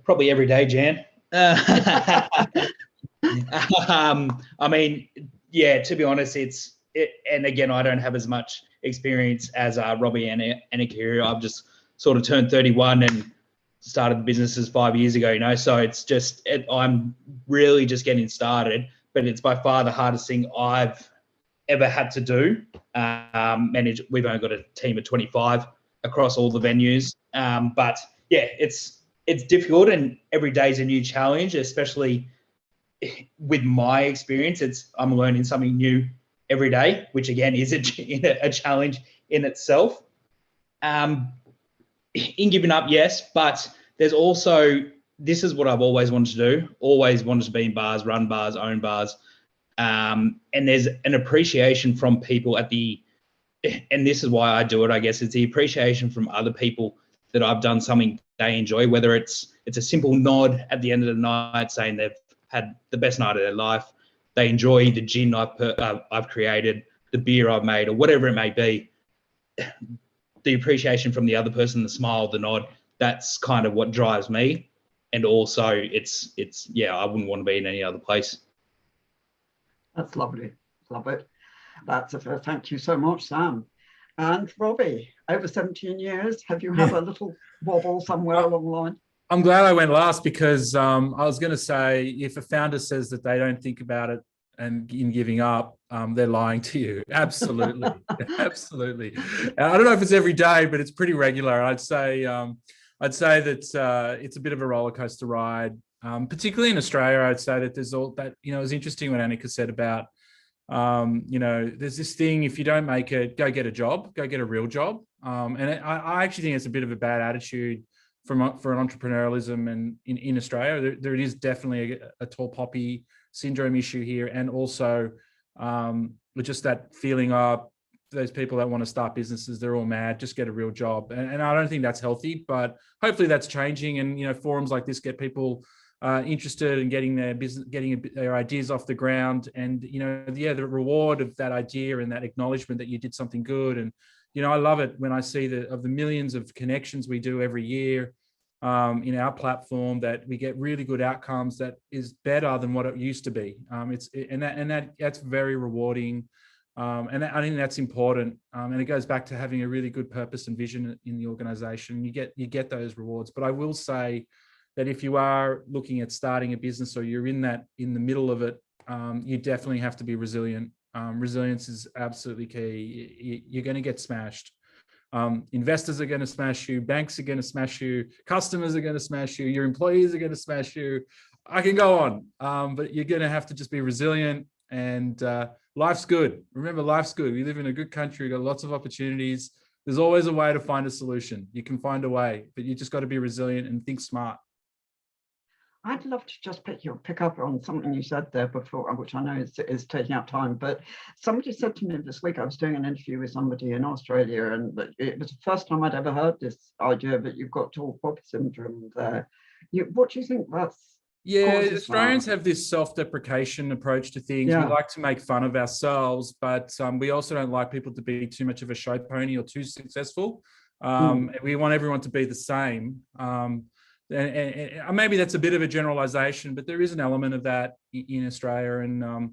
Probably every day, Jan. I mean, to be honest, and again, I don't have as much experience as Robbie and Anneke here. I've just sort of turned 31 and started the businesses 5 years ago, so it's just, I'm really just getting started, but it's by far the hardest thing I've ever had to do. Manage, we've only got a team of 25 across all the venues. But it's difficult, and every day is a new challenge, especially with my experience. I'm learning something new every day, which again is a challenge in itself. In giving up, yes, but there's also, this is what I've always wanted to do, always wanted to be in bars, run bars, own bars. And there's an appreciation from people and this is why I do it, I guess, it's the appreciation from other people that I've done something they enjoy, whether it's a simple nod at the end of the night saying they've had the best night of their life, they enjoy the gin I've created, the beer I've made, or whatever it may be. The appreciation from the other person, the smile, the nod, that's kind of what drives me. And also it's I wouldn't want to be in any other place. That's lovely. Love it. Thank you so much, Sam. And Robbie, over 17 years, have you had a little wobble somewhere along the line? I'm glad I went last, because I was going to say, if a founder says that they don't think about it and in giving up, they're lying to you. Absolutely. Absolutely. I don't know if it's every day, but it's pretty regular. I'd say that it's a bit of a roller coaster ride, particularly in Australia. I'd say that there's all that, it was interesting what Anneke said about, there's this thing, if you don't make it, go get a job, go get a real job. And I actually think it's a bit of a bad attitude for an entrepreneurialism, and in Australia, there is definitely a tall poppy syndrome issue here. And also just that feeling of, those people that want to start businesses, they're all mad, just get a real job. And I don't think that's healthy, but hopefully that's changing. And, you know, forums like this get people interested in getting their business, getting their ideas off the ground. And, you know, the reward of that idea and that acknowledgement that you did something good. And, you know, I love it when I see of the millions of connections we do every year in our platform, that we get really good outcomes that is better than what it used to be. That's very rewarding. I think that's important. And it goes back to having a really good purpose and vision in the organization. You get those rewards. But I will say that if you are looking at starting a business, or you're in the middle of it, you definitely have to be resilient. Resilience is absolutely key. You're going to get smashed. Investors are going to smash you. Banks are going to smash you. Customers are going to smash you. Your employees are going to smash you. I can go on, but you're going to have to just be resilient. And life's good. Remember, life's good. We live in a good country. We've got lots of opportunities. There's always a way to find a solution. You can find a way, but you just got to be resilient and think smart. I'd love to just pick up on something you said there before, which I know is taking up time, but somebody said to me this week, I was doing an interview with somebody in Australia, and it was the first time I'd ever heard this idea that you've got tall poppy syndrome there. What do you think that's? Yeah, Australians have this self-deprecation approach to things. Yeah. We like to make fun of ourselves, but we also don't like people to be too much of a show pony or too successful. We want everyone to be the same. And maybe that's a bit of a generalization, but there is an element of that in Australia. And,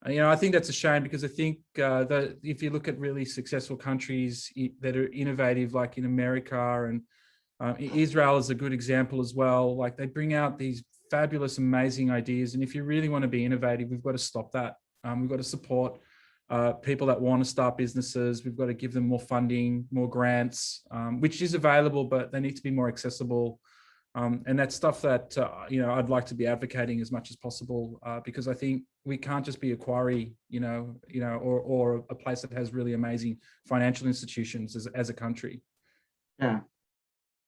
you know, I think that's a shame, because I think that if you look at really successful countries that are innovative, like in America, and Israel is a good example as well. Like, they bring out these fabulous, amazing ideas. And if you really want to be innovative, we've got to stop that. We've got to support people that want to start businesses. We've got to give them more funding, more grants, which is available, but they need to be more accessible. And that's stuff that, you know, I'd like to be advocating as much as possible, because I think we can't just be a quarry, or a place that has really amazing financial institutions as a country. Yeah.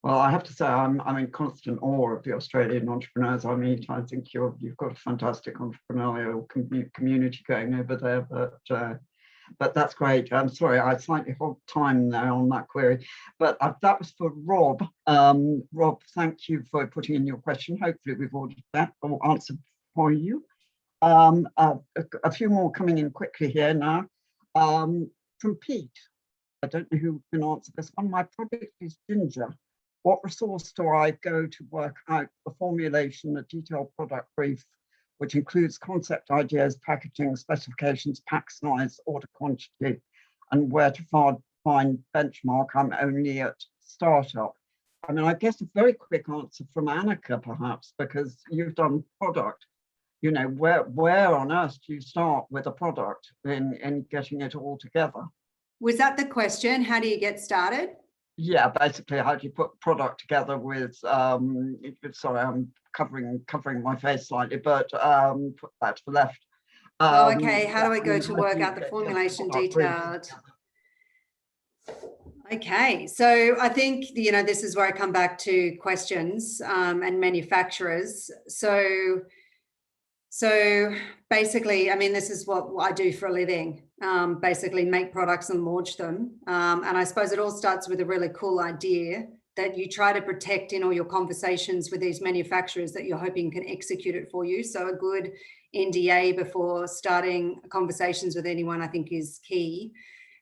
Well, I have to say, I'm in constant awe of the Australian entrepreneurs. I mean, I think you've got a fantastic entrepreneurial community going over there, but that's great. I'm sorry, I slightly hogged time there on that query, but that was for Rob. Rob, thank you for putting in your question. Hopefully we've ordered that or answered for you. A few more coming in quickly here now. From Pete, I don't know who can answer this one. My project is Ginger. What resource do I go to work out the formulation, a detailed product brief, which includes concept ideas, packaging, specifications, pack size, order quantity, and where to find benchmark? I'm only at startup. I mean, I guess a very quick answer from Anneke, perhaps, because you've done product. You know, where on earth do you start with a product in getting it all together? Was that the question? How do you get started? Yeah, basically, how do you put product together with, sorry, I'm covering my face slightly, but put that to the left. Okay, how do I go to work out the formulation detailed? Okay, so I think, you know, this is where I come back to questions and manufacturers. So basically, I mean, this is what I do for a living, basically make products and launch them. And I suppose it all starts with a really cool idea that you try to protect in all your conversations with these manufacturers that you're hoping can execute it for you. So a good NDA before starting conversations with anyone, I think, is key.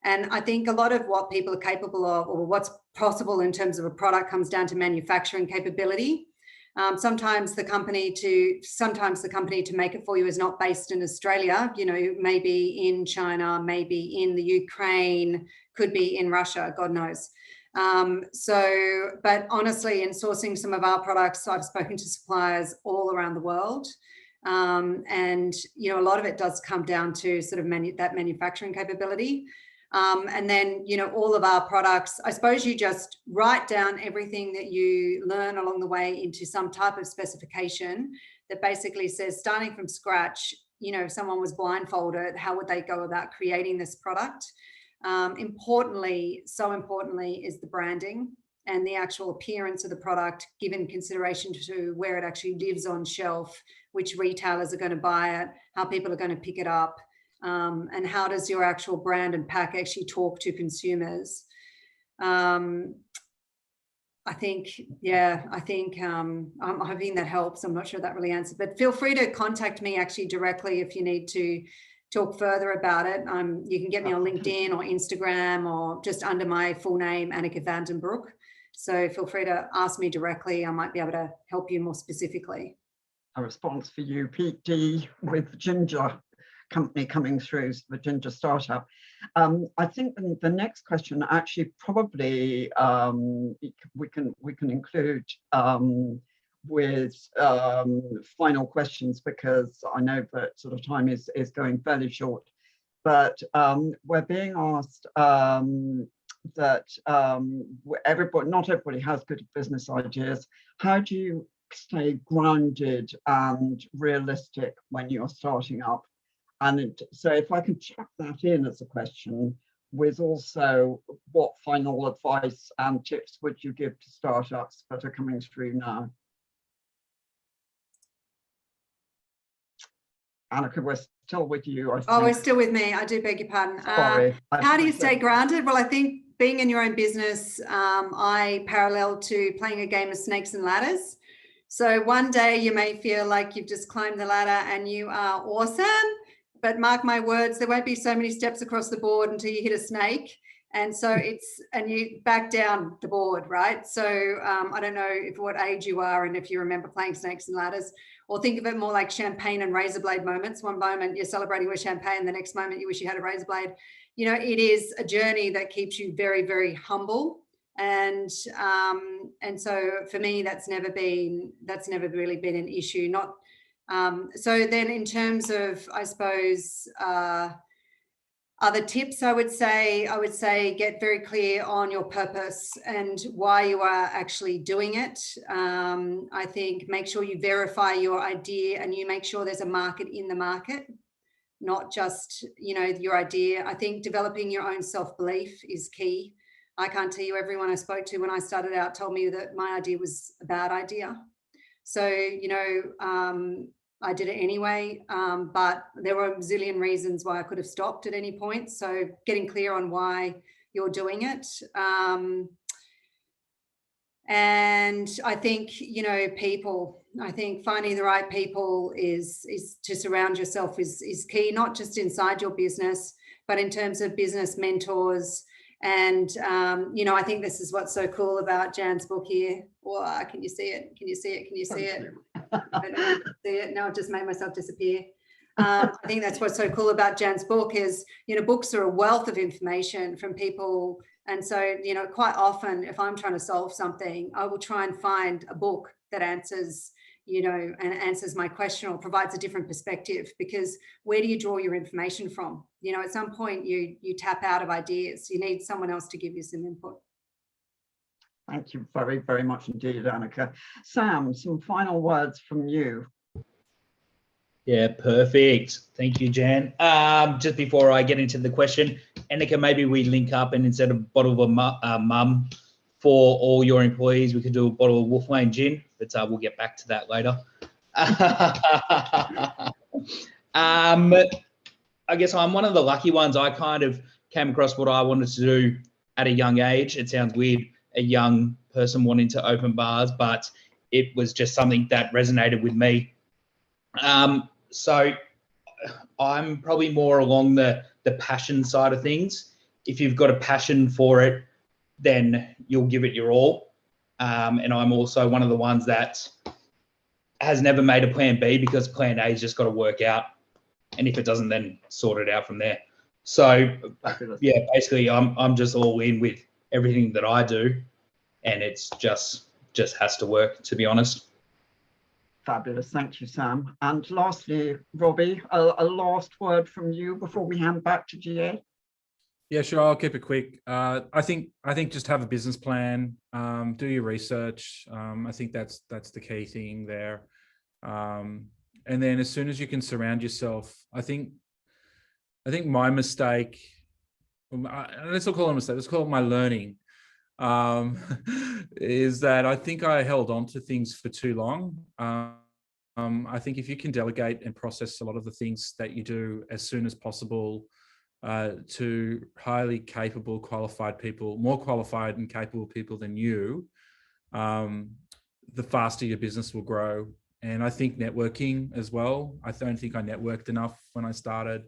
And I think a lot of what people are capable of, or what's possible in terms of a product, comes down to manufacturing capability. Sometimes the company to make it for you is not based in Australia, you know, maybe in China, maybe in the Ukraine, could be in Russia, God knows. But honestly, in sourcing some of our products, I've spoken to suppliers all around the world. And, you know, a lot of it does come down to sort of that manufacturing capability. And then, you know, all of our products, I suppose you just write down everything that you learn along the way into some type of specification that basically says, starting from scratch, you know, if someone was blindfolded, how would they go about creating this product? Importantly, so importantly, is the branding and the actual appearance of the product, given consideration to where it actually lives on shelf, which retailers are going to buy it, how people are going to pick it up. And how does your actual brand and pack actually talk to consumers? I think I'm hoping that helps. I'm not sure that really answers, but feel free to contact me actually directly if you need to talk further about it. You can get me on LinkedIn or Instagram or just under my full name, Anneke van den Broek. So feel free to ask me directly. I might be able to help you more specifically. A response for you, Pete D, with Ginger company coming through, the Ginger startup. I think the next question actually probably we can include with final questions, because I know that sort of time is going fairly short. But we're being asked that not everybody has good business ideas. How do you stay grounded and realistic when you're starting up? And so if I can chuck that in as a question, with also what final advice and tips would you give to startups that are coming through now? Anneke, we're still with you, I think. Oh, we're still with me. I do beg your pardon. Sorry. How do you stay grounded? Well, I think being in your own business, I parallel to playing a game of snakes and ladders. So one day you may feel like you've just climbed the ladder and you are awesome, but mark my words, there won't be so many steps across the board until you hit a snake. And so and you back down the board, right? So I don't know what age you are and if you remember playing snakes and ladders, or think of it more like champagne and razor blade moments. One moment you're celebrating with champagne, the next moment you wish you had a razor blade. You know, it is a journey that keeps you very, very humble. And so for me, that's never really been an issue. So then in terms of, I suppose, other tips, I would say get very clear on your purpose and why you are actually doing it. I think make sure you verify your idea and you make sure there's a market in the market, not just, you know, your idea. I think developing your own self-belief is key. I can't tell you, everyone I spoke to when I started out told me that my idea was a bad idea. So, you know, I did it anyway, but there were a zillion reasons why I could have stopped at any point. So getting clear on why you're doing it. And I think, you know, I think finding the right people is to surround yourself is key, not just inside your business, but in terms of business mentors. And, you know, I think this is what's so cool about Jan's book here. Well, can you see it? Can you see it? Can you see it? I don't know if you can see it. No, I've just made myself disappear. I think that's what's so cool about Jan's book is, you know, books are a wealth of information from people. And so, you know, quite often if I'm trying to solve something, I will try and find a book that answers, you know, and answers my question or provides a different perspective, because where do you draw your information from? You know, at some point you tap out of ideas. You need someone else to give you some input. Thank you very, very much indeed, Anneke. Sam, some final words from you. Yeah, perfect. Thank you, Jan. Just before I get into the question, Anneke, maybe we link up and instead of a bottle of mum for all your employees, we could do a bottle of Wolf Lane gin, but we'll get back to that later. I guess I'm one of the lucky ones. I kind of came across what I wanted to do at a young age. It sounds weird, a young person wanting to open bars, but it was just something that resonated with me. So I'm probably more along the passion side of things. If you've got a passion for it, then you'll give it your all. And I'm also one of the ones that has never made a plan B, because plan A has just got to work out. And if it doesn't, then sort it out from there. So yeah, basically I'm just all in with everything that I do, and it's just has to work, to be honest. Fabulous. Thank you, Sam. And lastly, Robbie, a last word from you before we hand back to GA. Yeah, sure. I'll keep it quick. I think just have a business plan. Do your research. I think that's the key thing there. And then as soon as you can surround yourself, I think my mistake. Let's not call it a mistake. Let's call it my learning. Is that I think I held on to things for too long. I think if you can delegate and process a lot of the things that you do as soon as possible to highly capable, qualified people, more qualified and capable people than you, the faster your business will grow. And I think networking as well. I don't think I networked enough when I started.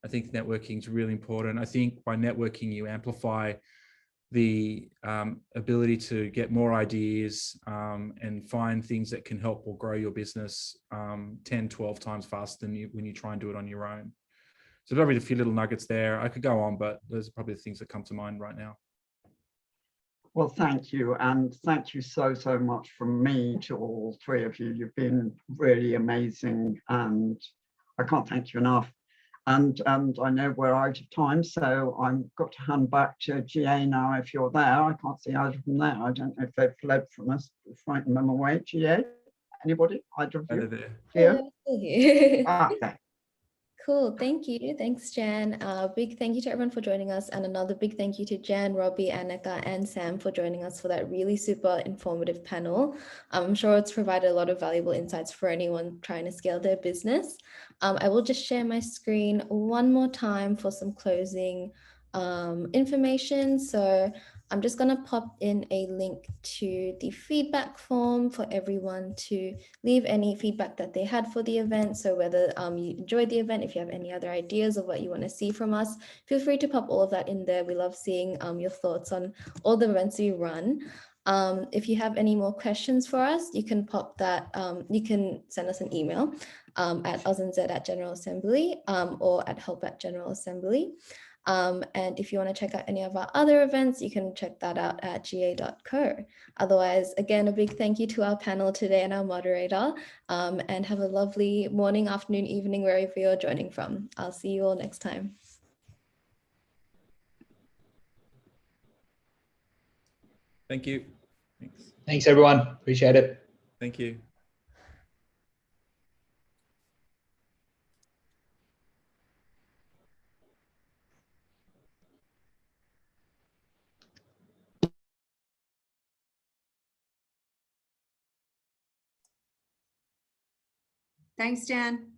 I think networking is really important. I think by networking, you amplify the ability to get more ideas and find things that can help or grow your business 10, 12 times faster than when you try and do it on your own. So probably a few little nuggets there. I could go on, but those are probably the things that come to mind right now. Well, thank you. And thank you so much from me to all three of you. You've been really amazing and I can't thank you enough. And I know we're out of time, so I've got to hand back to GA now if you're there. I can't see either of them there. I don't know if they've fled from us, frightened them away. GA? Anybody? Either of you? Hello, still here. Okay. Cool, thank you. Thanks, Jan. Big thank you to everyone for joining us, and another big thank you to Jan, Robbie, Anneke, and Sam for joining us for that really super informative panel. I'm sure it's provided a lot of valuable insights for anyone trying to scale their business. I will just share my screen one more time for some closing information. So I'm just going to pop in a link to the feedback form for everyone to leave any feedback that they had for the event. So whether you enjoyed the event, if you have any other ideas of what you want to see from us, feel free to pop all of that in there. We love seeing your thoughts on all the events we run. If you have any more questions for us, you can pop that, you can send us an email at ausenz@General Assembly or at help@General Assembly. And if you want to check out any of our other events, you can check that out at ga.co. Otherwise, again, a big thank you to our panel today and our moderator, and have a lovely morning, afternoon, evening, wherever you're joining from. I'll see you all next time. Thank you. Thanks. Thanks, everyone. Appreciate it. Thank you. Thanks, Jan.